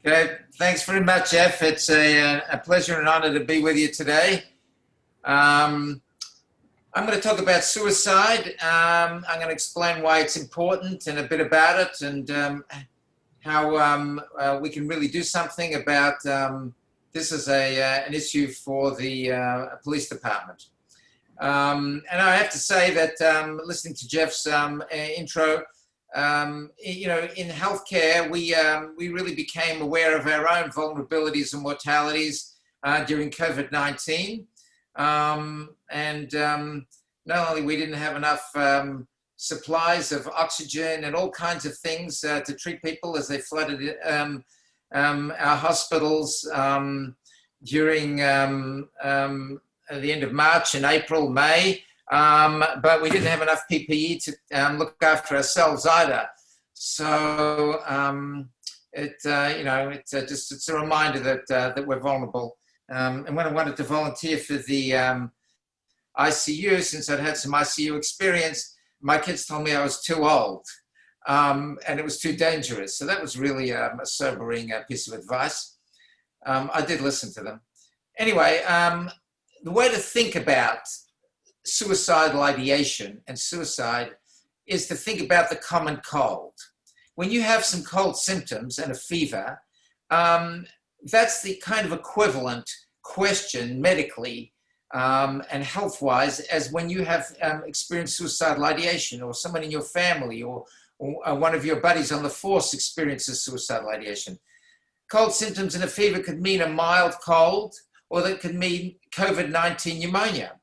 Okay, thanks very much, Jeff. It's a pleasure and honor to be with you today. Um, I'm going to talk about suicide. I'm going to explain why it's important and a bit about it and how we can really do something about this as an issue for the police department. And I have to say that listening to Jeff's intro, in healthcare, we really became aware of our own vulnerabilities and mortalities during COVID-19. Not only we didn't have enough supplies of oxygen and all kinds of things to treat people as they flooded our hospitals during the end of March and April, May. But we didn't have enough PPE to look after ourselves either. So it's a reminder that we're vulnerable. And when I wanted to volunteer for the ICU, since I'd had some ICU experience, my kids told me I was too old and it was too dangerous. So that was really a sobering piece of advice. I did listen to them. Anyway, the way to think about suicidal ideation and suicide is to think about the common cold. When you have some cold symptoms and a fever, that's the kind of equivalent question medically and health-wise as when you have experienced suicidal ideation, or someone in your family or one of your buddies on the force experiences suicidal ideation. Cold symptoms and a fever could mean a mild cold, or that could mean COVID-19 pneumonia.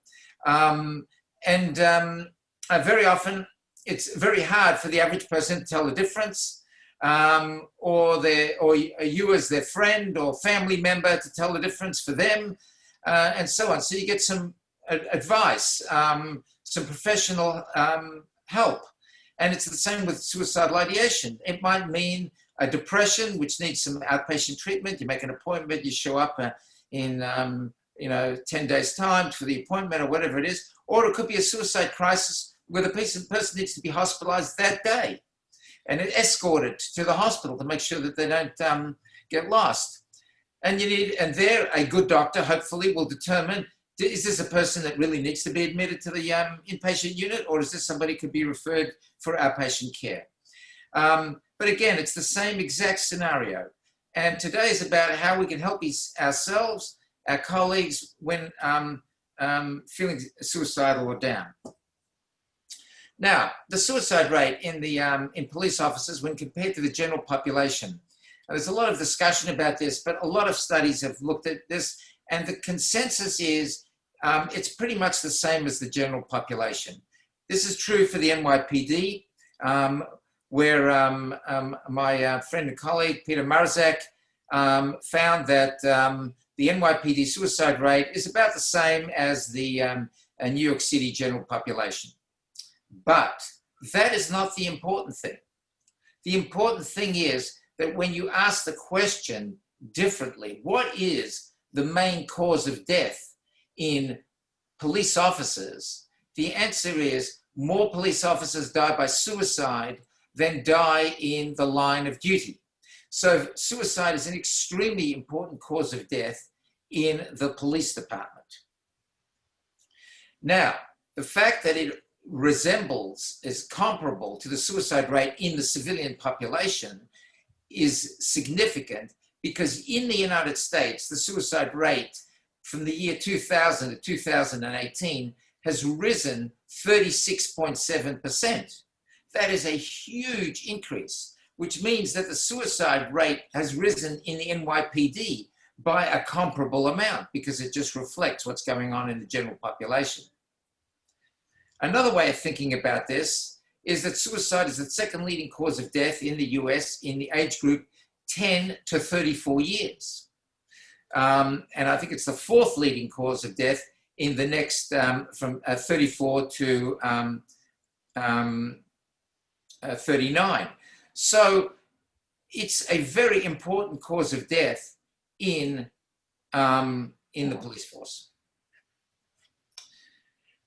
Very often it's very hard for the average person to tell the difference, or you as their friend or family member to tell the difference for them, and so on. So you get some advice, some professional help. And it's the same with suicidal ideation. It might mean a depression, which needs some outpatient treatment. You make an appointment, you show up in 10 days time for the appointment or whatever it is, or it could be a suicide crisis where the person needs to be hospitalized that day and escorted to the hospital to make sure that they don't get lost. And there a good doctor hopefully will determine, is this a person that really needs to be admitted to the inpatient unit, or is this somebody who could be referred for outpatient care? But again, it's the same exact scenario. And today is about how we can help ourselves, our colleagues, when feeling suicidal or down. Now, the suicide rate in police officers when compared to the general population. Now, there's a lot of discussion about this, but a lot of studies have looked at this, and the consensus is it's pretty much the same as the general population. This is true for the NYPD, where my friend and colleague, Peter Marzak, found that the NYPD suicide rate is about the same as the New York City general population. But that is not the important thing. The important thing is that when you ask the question differently, what is the main cause of death in police officers? The answer is more police officers die by suicide than die in the line of duty. So suicide is an extremely important cause of death in the police department. Now, the fact that it is comparable to the suicide rate in the civilian population is significant, because in the United States, the suicide rate from the year 2000 to 2018 has risen 36.7%. That is a huge increase, which means that the suicide rate has risen in the NYPD by a comparable amount, because it just reflects what's going on in the general population. Another way of thinking about this is that suicide is the second leading cause of death in the US in the age group 10 to 34 years. And I think it's the fourth leading cause of death in the next from 34 to 39. So it's a very important cause of death in the police force.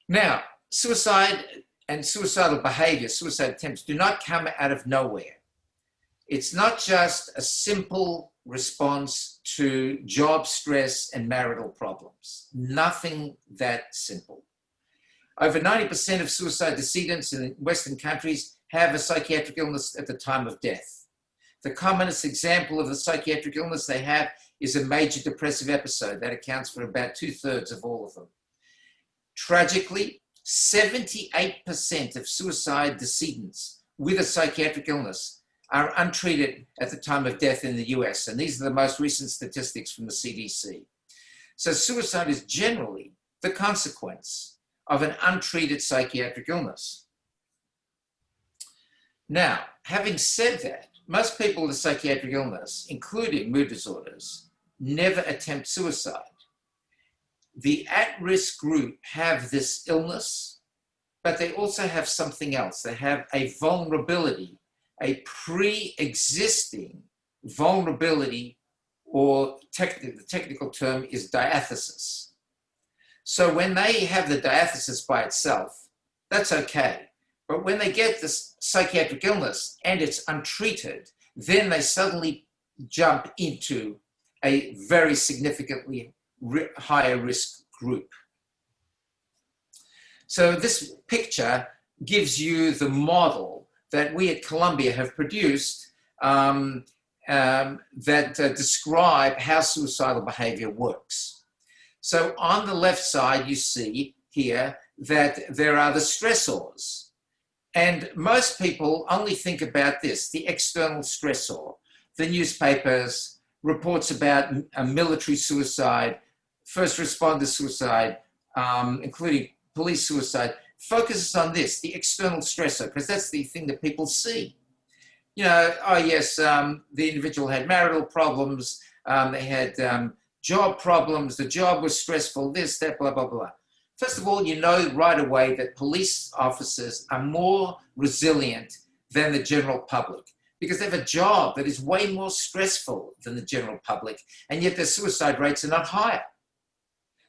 Now, suicide and suicidal behavior, suicide attempts, do not come out of nowhere. It's not just a simple response to job stress and marital problems. Nothing that simple. Over 90% of suicide decedents in Western countries have a psychiatric illness at the time of death. The commonest example of the psychiatric illness they have is a major depressive episode. That accounts for about 2/3 of all of them. Tragically, 78% of suicide decedents with a psychiatric illness are untreated at the time of death in the US. And these are the most recent statistics from the CDC. So suicide is generally the consequence of an untreated psychiatric illness. Now, having said that, most people with a psychiatric illness, including mood disorders, never attempt suicide. The at-risk group have this illness, but they also have something else. They have a vulnerability, a pre-existing vulnerability, or the technical term is diathesis. So when they have the diathesis by itself, that's okay. But when they get this psychiatric illness and it's untreated, then they suddenly jump into a very significantly higher risk group. So this picture gives you the model that we at Columbia have produced that describe how suicidal behavior works. So on the left side, you see here that there are the stressors. And most people only think about this, the external stressor, the newspapers, reports about a military suicide, first responder suicide, including police suicide, focuses on this, the external stressor, because that's the thing that people see. You know, oh yes, the individual had marital problems, they had job problems, the job was stressful, this, that, blah, blah, blah. First of all, you know right away that police officers are more resilient than the general public because they have a job that is way more stressful than the general public, and yet their suicide rates are not higher.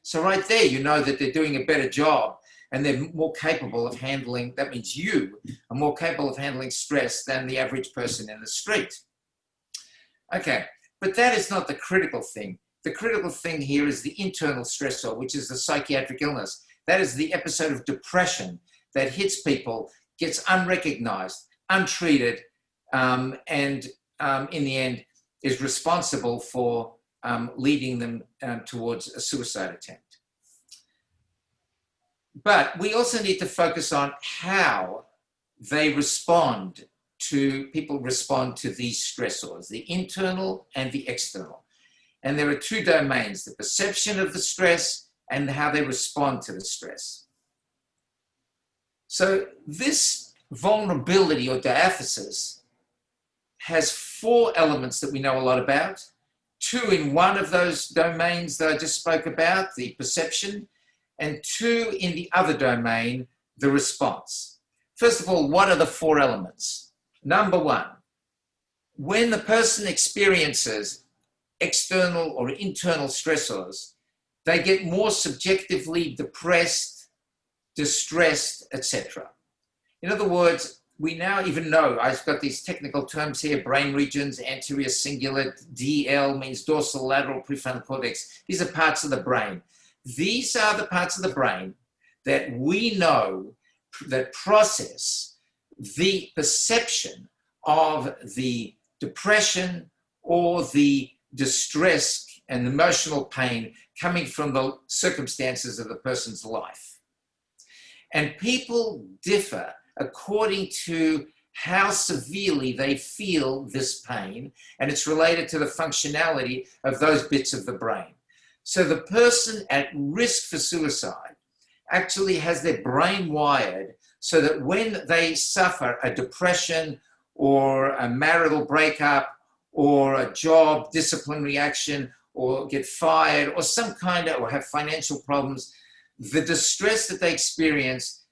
So right there, you know that they're doing a better job and they're more capable of handling, that means you are more capable of handling stress than the average person in the street. Okay, but that is not the critical thing. The critical thing here is the internal stressor, which is the psychiatric illness. That is the episode of depression that hits people, gets unrecognized, untreated, and in the end is responsible for leading them towards a suicide attempt. But we also need to focus on how they respond to, people respond to these stressors, the internal and the external. And there are two domains, the perception of the stress and how they respond to the stress. So this vulnerability or diathesis has four elements that we know a lot about. Two in one of those domains that I just spoke about, the perception, and two in the other domain, the response. First of all, what are the four elements? Number one, when the person experiences external or internal stressors, they get more subjectively depressed, distressed, etc. In other words, we now even know, I've got these technical terms here, brain regions, anterior cingulate, DL means dorsal lateral prefrontal cortex. These are parts of the brain. These are the parts of the brain that we know that process the perception of the depression or the distress and emotional pain coming from the circumstances of the person's life. And people differ according to how severely they feel this pain, and it's related to the functionality of those bits of the brain. So the person at risk for suicide actually has their brain wired so that when they suffer a depression or a marital breakup or a job disciplinary action or get fired or some kind of, or have financial problems, the distress that they experience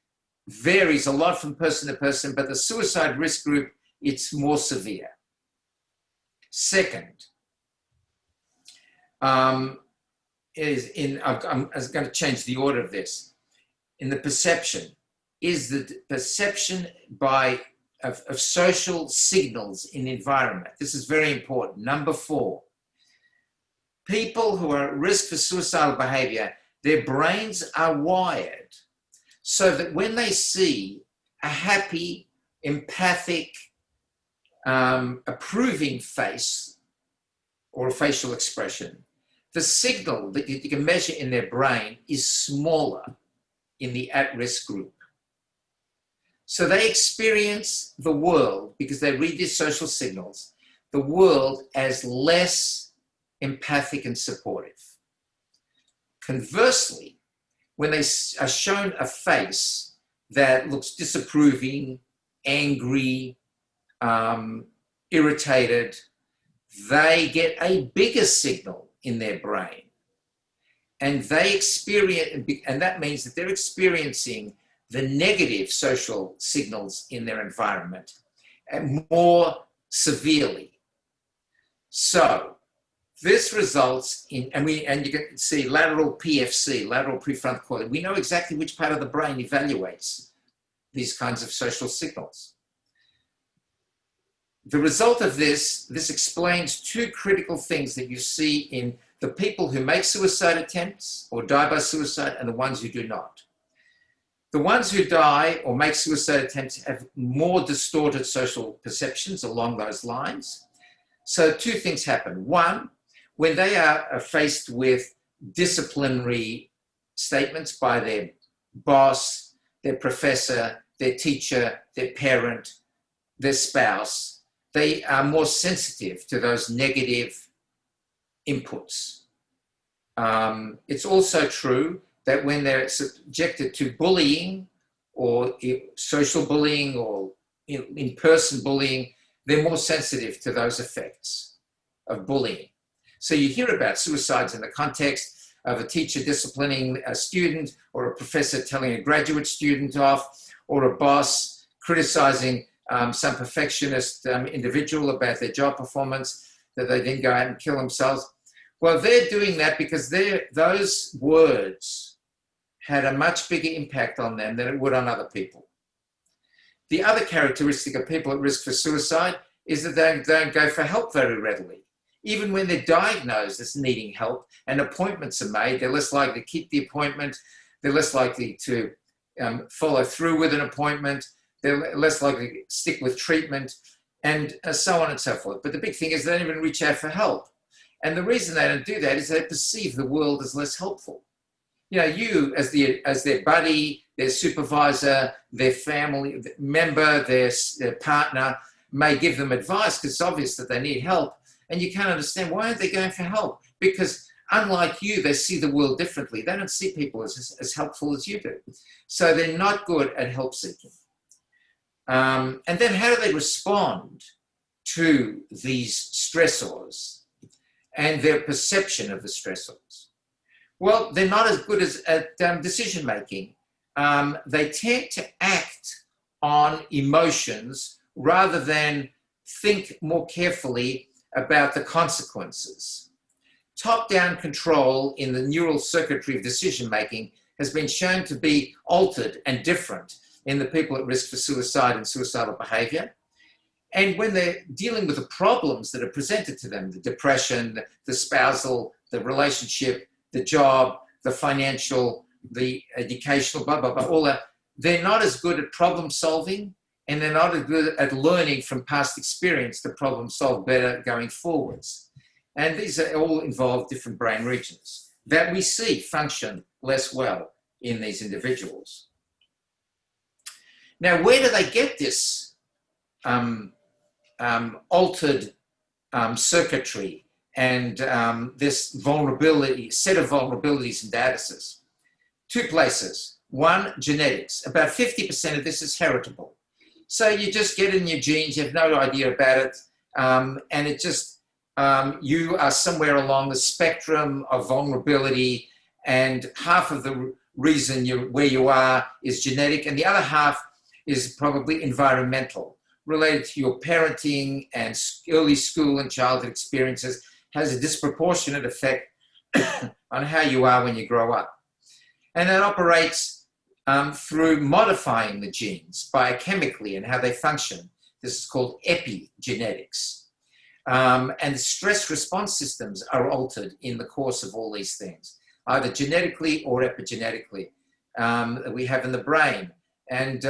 varies a lot from person to person, but the suicide risk group, it's more severe. Second, I'm going to change the order of this. In the perception, is the perception by of social signals in the environment. This is very important. Number 4, people who are at risk for suicidal behavior, their brains are wired so that when they see a happy, empathic, approving face or a facial expression, the signal that you can measure in their brain is smaller in the at-risk group. So they experience the world, because they read these social signals, the world as less empathic and supportive. Conversely, when they are shown a face that looks disapproving, angry, irritated, they get a bigger signal in their brain. And they experience, and that means that they're experiencing the negative social signals in their environment more severely. So this results in, and you can see lateral PFC, lateral prefrontal cortex. We know exactly which part of the brain evaluates these kinds of social signals. The result of this explains 2 critical things that you see in the people who make suicide attempts or die by suicide and the ones who do not. The ones who die or make suicide attempts have more distorted social perceptions along those lines. So 2 things happen. 1, when they are faced with disciplinary statements by their boss, their professor, their teacher, their parent, their spouse, they are more sensitive to those negative inputs. It's also true that when they're subjected to bullying or social bullying or in-person bullying, they're more sensitive to those effects of bullying. So you hear about suicides in the context of a teacher disciplining a student, or a professor telling a graduate student off, or a boss criticizing some perfectionist individual about their job performance, that they then go out and kill themselves. Well, they're doing that because those words had a much bigger impact on them than it would on other people. The other characteristic of people at risk for suicide is that they don't go for help very readily. Even when they're diagnosed as needing help and appointments are made, they're less likely to keep the appointment, they're less likely to follow through with an appointment, they're less likely to stick with treatment, and so on and so forth. But the big thing is they don't even reach out for help. And the reason they don't do that is they perceive the world as less helpful. You know, you as their buddy, their supervisor, their family member, their partner may give them advice because it's obvious that they need help. And you can't understand, why aren't they going for help? Because unlike you, they see the world differently. They don't see people as helpful as you do. So they're not good at help seeking. And then how do they respond to these stressors and their perception of the stressors? Well, they're not as good at decision making. They tend to act on emotions rather than think more carefully about the consequences. Top-down control in the neural circuitry of decision making has been shown to be altered and different in the people at risk for suicide and suicidal behavior. And when they're dealing with the problems that are presented to them, the depression, the spousal, the relationship, the job, the financial, the educational, blah, blah, blah, all that, they're not as good at problem solving, and they're not as good at learning from past experience to problem solve better going forwards. And these are all involve different brain regions that we see function less well in these individuals. Now, where do they get this altered circuitry and this vulnerability, set of vulnerabilities in diathesis? 2 places. 1, genetics. About 50% of this is heritable. So you just get it in your genes, you have no idea about it, and it just, you are somewhere along the spectrum of vulnerability, and half of the reason where you are is genetic, and the other half is probably environmental, related to your parenting and early school and childhood experiences, has a disproportionate effect on how you are when you grow up. And that operates through modifying the genes biochemically and how they function. This is called epigenetics. And stress response systems are altered in the course of all these things, either genetically or epigenetically, that we have in the brain. And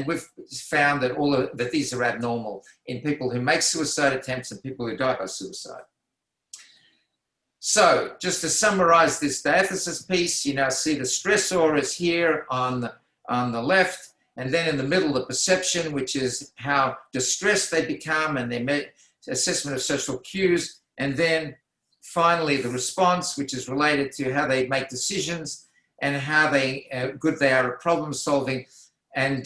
we've found that that these are abnormal in people who make suicide attempts and people who die by suicide. So just to summarize this diathesis piece, you now see the stressor is here on the left, and then in the middle, the perception, which is how distressed they become and their assessment of social cues, and then finally the response, which is related to how they make decisions and how good they are at problem solving. And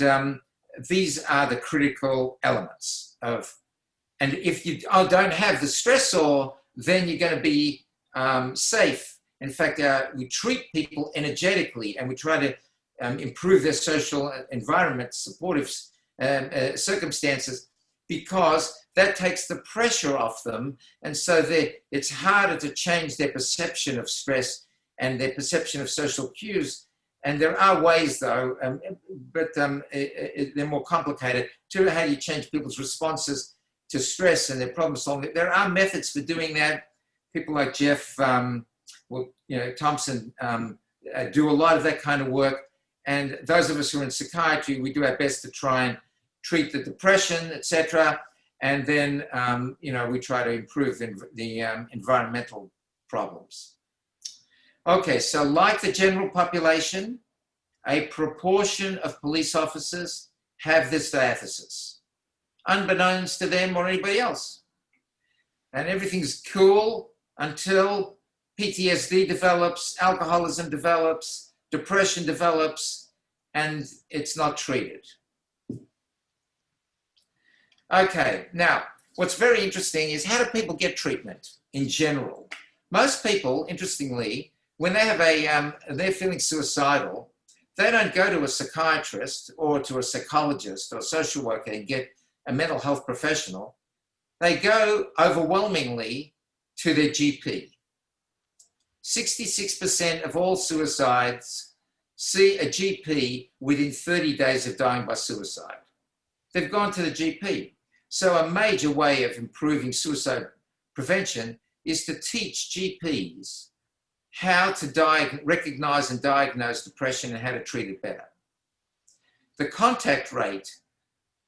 these are the critical elements of, and if you don't have the stressor, then you're going to be safe. In fact, we treat people energetically and we try to improve their social environment, supportive circumstances, because that takes the pressure off them. And so it's harder to change their perception of stress and their perception of social cues. And there are ways, though, but they're more complicated, to how you change people's responses to stress and their problem solving. There are methods for doing that. People like Jeff, Thompson do a lot of that kind of work. And those of us who are in psychiatry, we do our best to try and treat the depression, etc. And then, we try to improve the environmental problems. Okay, so like the general population, a proportion of police officers have this diathesis, unbeknownst to them or anybody else. And everything's cool until PTSD develops, alcoholism develops, depression develops, and it's not treated. Okay, now, what's very interesting is how do people get treatment in general? Most people, interestingly, when they have they're feeling suicidal, they don't go to a psychiatrist or to a psychologist or a social worker and get a mental health professional. They go overwhelmingly to their GP. 66% of all suicides see a GP within 30 days of dying by suicide. They've gone to the GP. So a major way of improving suicide prevention is to teach GPs how to recognize and diagnose depression and how to treat it better. The contact rate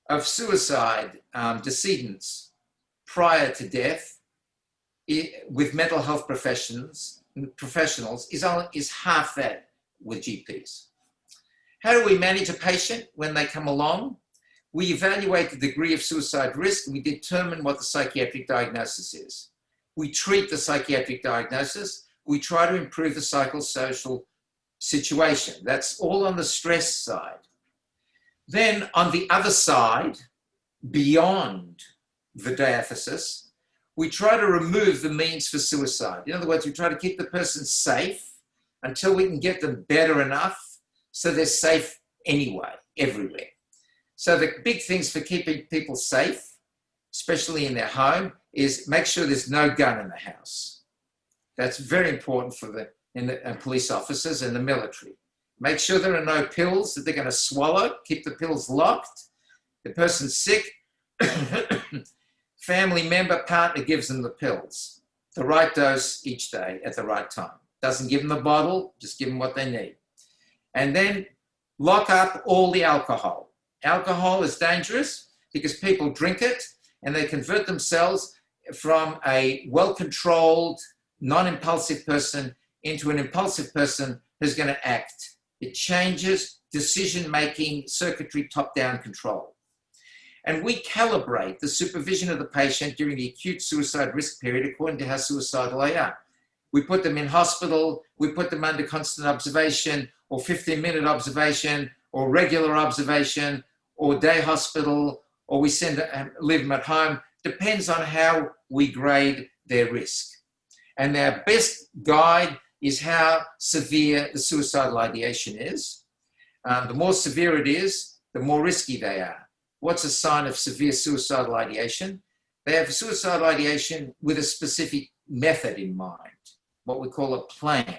of suicide decedents prior to death with mental health professionals is half that with GPs. How do we manage a patient when they come along? We evaluate the degree of suicide risk and we determine what the psychiatric diagnosis is. We treat the psychiatric diagnosis. We try to improve the psychosocial situation. That's all on the stress side. Then on the other side, beyond the diathesis, we try to remove the means for suicide. In other words, we try to keep the person safe until we can get them better enough so they're safe anyway, everywhere. So the big things for keeping people safe, especially in their home, is make sure there's no gun in the house. That's very important for the police officers and the military. Make sure there are no pills that they're going to swallow. Keep the pills locked. The person's sick. Family member, partner gives them the pills. The right dose each day at the right time. Doesn't give them the bottle, just give them what they need. And then lock up all the alcohol. Alcohol is dangerous because people drink it and they convert themselves from a well-controlled, non-impulsive person into an impulsive person who's going to act. It changes decision-making circuitry, top-down control. And we calibrate the supervision of the patient during the acute suicide risk period according to how suicidal they are. We put them in hospital, we put them under constant observation or 15-minute observation or regular observation or day hospital, or we leave them at home. Depends on how we grade their risk. And our best guide is how severe the suicidal ideation is. The more severe it is, the more risky they are. What's a sign of severe suicidal ideation? They have suicidal ideation with a specific method in mind, what we call a plan.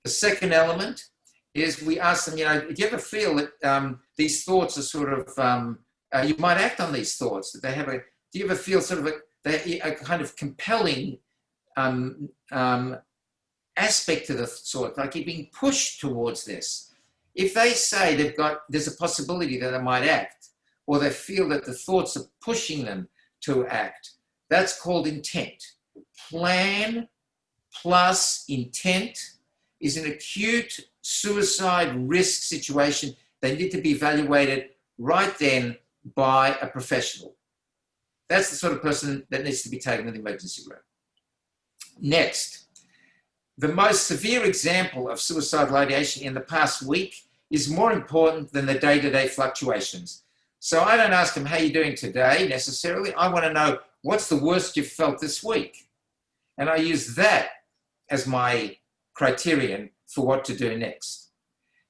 The second element is we ask them, do you ever feel that these thoughts are sort of you might act on these thoughts. That they have a. Do you ever feel sort of a kind of compelling aspect to the thought, like you're being pushed towards this? If they say there's a possibility that they might act, or they feel that the thoughts are pushing them to act, that's called intent. Plan plus intent is an acute suicide risk situation. They need to be evaluated right then by a professional. That's the sort of person that needs to be taken to the emergency room. Next, the most severe example of suicidal ideation in the past week is more important than the day-to-day fluctuations. So I don't ask them, how are you doing today, necessarily. I want to know, what's the worst you've felt this week? And I use that as my criterion for what to do next.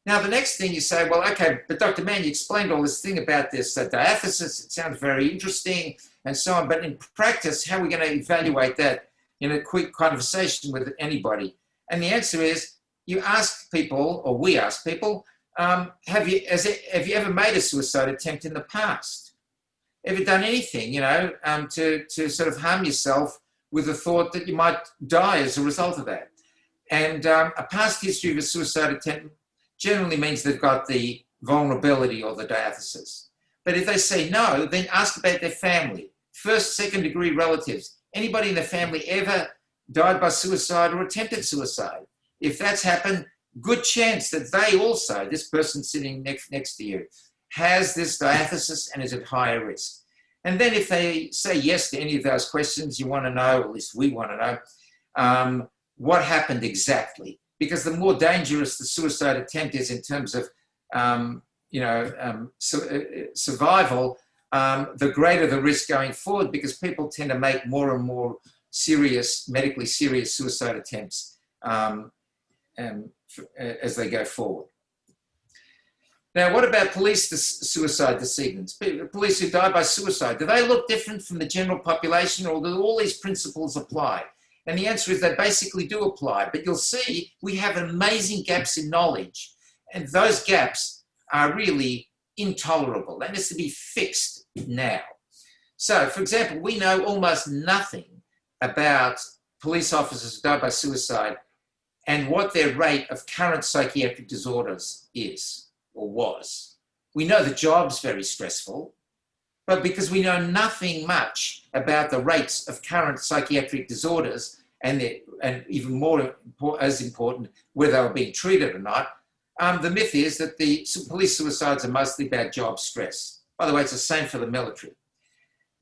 Now, the next thing you say, well, okay, but Dr. Mann, you explained all this thing about this diathesis. It sounds very interesting and so on. But in practice, how are we going to evaluate that in a quick conversation with anybody? And the answer is, you ask people, or we ask people, have you ever made a suicide attempt in the past? Ever done anything, to sort of harm yourself with the thought that you might die as a result of that? And a past history of a suicide attempt generally means they've got the vulnerability or the diathesis. But if they say no, then ask about their family, first, second degree relatives. Anybody in the family ever died by suicide or attempted suicide? If that's happened, good chance that they also, this person sitting next to you, has this diathesis and is at higher risk. And then if they say yes to any of those questions, you want to know, or at least we want to know, what happened exactly. Because the more dangerous the suicide attempt is in terms of, survival, the greater the risk going forward, because people tend to make more and more serious, medically serious suicide attempts as they go forward. Now, what about police suicide decedents? Police who die by suicide, do they look different from the general population, or do all these principles apply? And the answer is they basically do apply, but you'll see we have amazing gaps in knowledge, and those gaps are really intolerable. That needs to be fixed now. So, for example, we know almost nothing about police officers who die by suicide and what their rate of current psychiatric disorders is or was. We know the job's very stressful, but because we know nothing much about the rates of current psychiatric disorders, and even more as important, whether they were being treated or not, the myth is that the police suicides are mostly about job stress. By the way, it's the same for the military.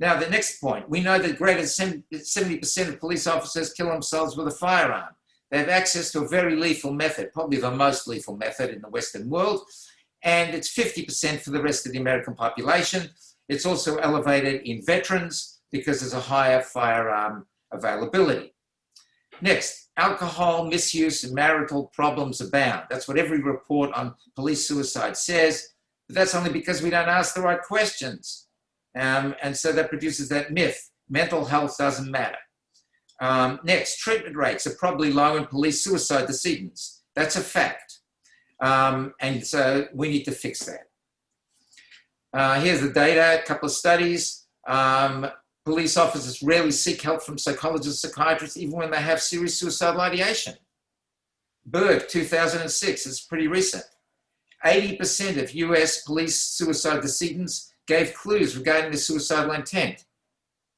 Now, the next point, we know that greater than 70% of police officers kill themselves with a firearm. They have access to a very lethal method, probably the most lethal method in the Western world, and it's 50% for the rest of the American population. It's also elevated in veterans because there's a higher firearm availability. Next, alcohol misuse and marital problems abound. That's what every report on police suicide says, but that's only because we don't ask the right questions. And so that produces that myth. Mental health doesn't matter. Next, treatment rates are probably low in police suicide decedents. That's a fact. And so we need to fix that. Here's the data, a couple of studies. Police officers rarely seek help from psychologists, psychiatrists, even when they have serious suicidal ideation. Berg, 2006, it's pretty recent. 80% of US police suicide decedents gave clues regarding the suicidal intent.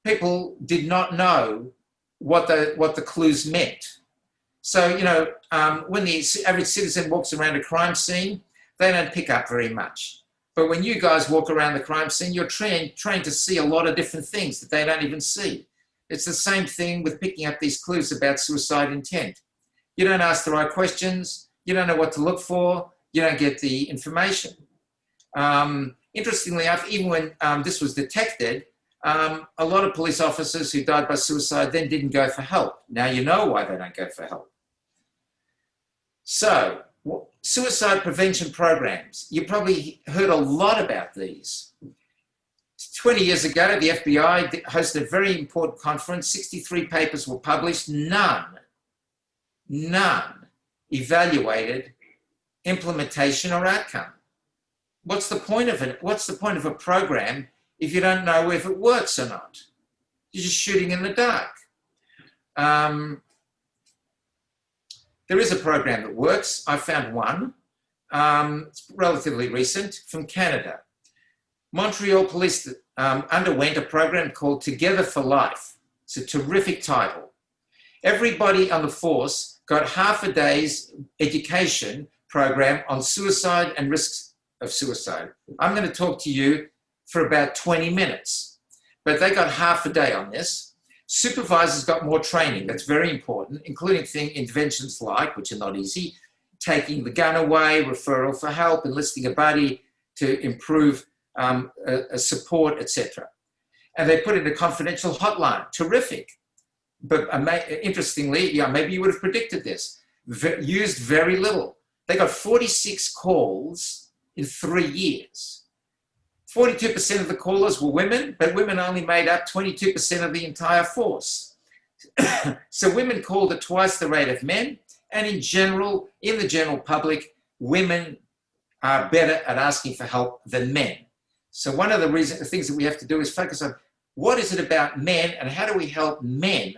People did not know what the clues meant. So, when the average citizen walks around a crime scene, they don't pick up very much. But when you guys walk around the crime scene, you're trained to see a lot of different things that they don't even see. It's the same thing with picking up these clues about suicide intent. You don't ask the right questions. You don't know what to look for. You don't get the information. Interestingly enough, even when this was detected, a lot of police officers who died by suicide then didn't go for help. Now you know why they don't go for help. So, suicide prevention programs. You probably heard a lot about these. 20 years ago, the FBI hosted a very important conference. 63 papers were published. None evaluated implementation or outcome. what's the point of it? What's the point of a program if you don't know if it works or not? You're just shooting in the dark. There is a program that works. I found one. It's relatively recent from Canada. Montreal Police underwent a program called Together for Life. It's a terrific title. Everybody on the force got half a day's education program on suicide and risks of suicide. I'm going to talk to you for about 20 minutes, but they got half a day on this. Supervisors got more training. That's very important, including interventions like, which are not easy, taking the gun away, referral for help, enlisting a buddy to improve a support, etc. And they put in a confidential hotline. Terrific. But interestingly, yeah, maybe you would have predicted this. Used very little. They got 46 calls in 3 years. 42% of the callers were women, but women only made up 22% of the entire force. So women called at twice the rate of men, and in general, in the general public, women are better at asking for help than men. So one of the things that we have to do is focus on what is it about men and how do we help men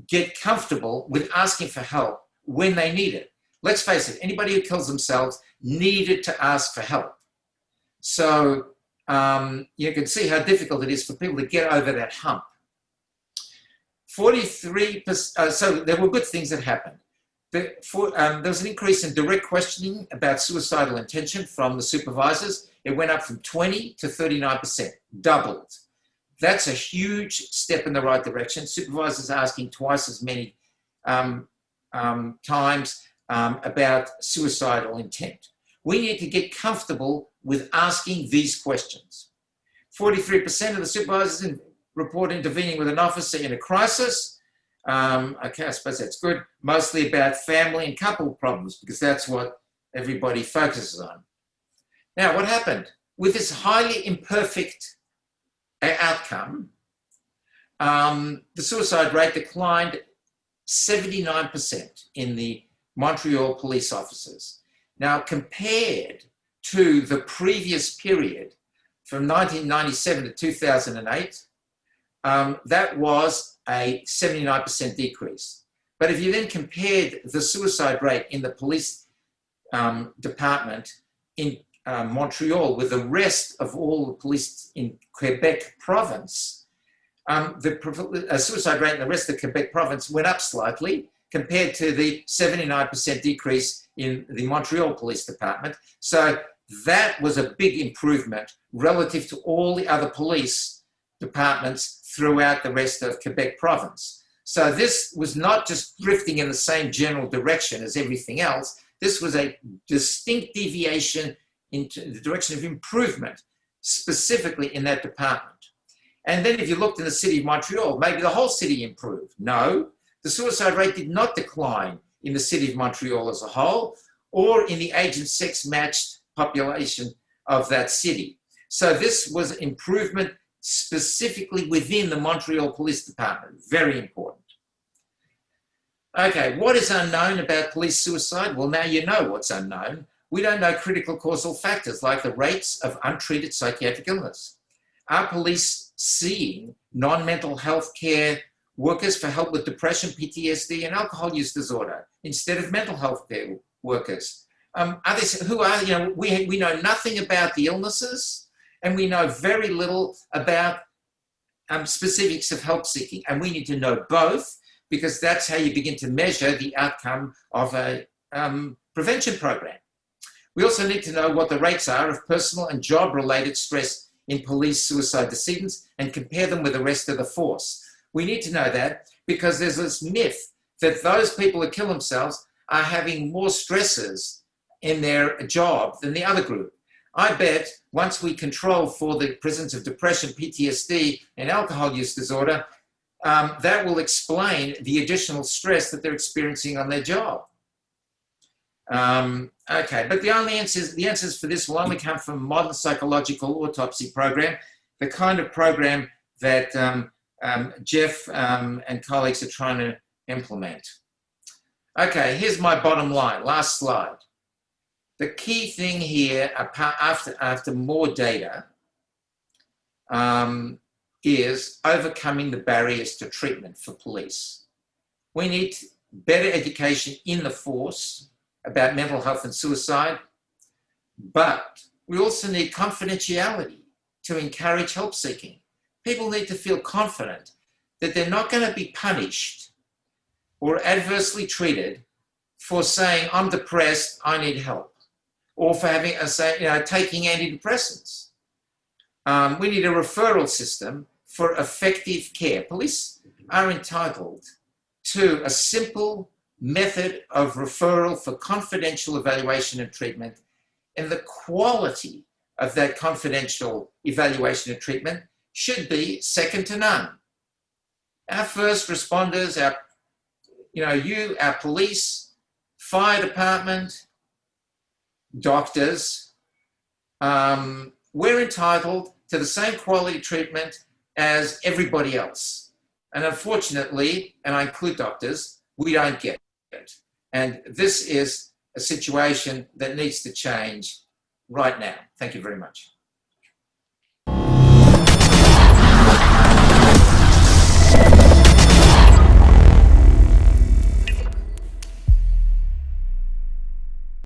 get comfortable with asking for help when they need it. Let's face it, anybody who kills themselves needed to ask for help. So you can see how difficult it is for people to get over that hump. 43%, so there were good things that happened. There was an increase in direct questioning about suicidal intention from the supervisors. It went up from 20 to 39%, doubled. That's a huge step in the right direction. Supervisors asking twice as many times about suicidal intent. We need to get comfortable with asking these questions. 43% of the supervisors report intervening with an officer in a crisis. Okay, I suppose that's good. Mostly about family and couple problems because that's what everybody focuses on. Now, what happened? With this highly imperfect outcome, the suicide rate declined 79% in the Montreal police officers. Now, compared to the previous period from 1997 to 2008, that was a 79% decrease. But if you then compared the suicide rate in the police department in Montreal with the rest of all the police in Quebec province, the suicide rate in the rest of Quebec province went up slightly compared to the 79% decrease in the Montreal Police Department. So that was a big improvement relative to all the other police departments throughout the rest of Quebec province. So this was not just drifting in the same general direction as everything else. This was a distinct deviation into the direction of improvement, specifically in that department. And then if you looked in the city of Montreal, maybe the whole city improved. No, the suicide rate did not decline in the city of Montreal as a whole or in the age and sex matched population of that city. So this was improvement specifically within the Montreal Police Department. Very important. Okay, what is unknown about police suicide? Well, now you know what's unknown. We don't know critical causal factors like the rates of untreated psychiatric illness. Are police seeing non-mental health care workers for help with depression, PTSD, and alcohol use disorder instead of mental health care workers? We know nothing about the illnesses, and we know very little about specifics of help seeking. And we need to know both because that's how you begin to measure the outcome of a prevention program. We also need to know what the rates are of personal and job-related stress in police suicide decedents and compare them with the rest of the force. We need to know that because there's this myth that those people who kill themselves are having more stresses in their job than the other group. I bet once we control for the presence of depression, PTSD, and alcohol use disorder, that will explain the additional stress that they're experiencing on their job. Okay, but the answers for this will only come from modern psychological autopsy program, the kind of program that Jeff and colleagues are trying to implement. Okay, here's my bottom line, last slide. The key thing here, after more data, is overcoming the barriers to treatment for police. We need better education in the force about mental health and suicide, but we also need confidentiality to encourage help seeking. People need to feel confident that they're not going to be punished or adversely treated for saying, I'm depressed, I need help, or for having taking antidepressants. We need a referral system for effective care. Police are entitled to a simple method of referral for confidential evaluation and treatment, and the quality of that confidential evaluation and treatment should be second to none. Our first responders, our police, fire department, doctors, we're entitled to the same quality treatment as everybody else. And unfortunately, and I include doctors, we don't get it. And this is a situation that needs to change right now. Thank you very much.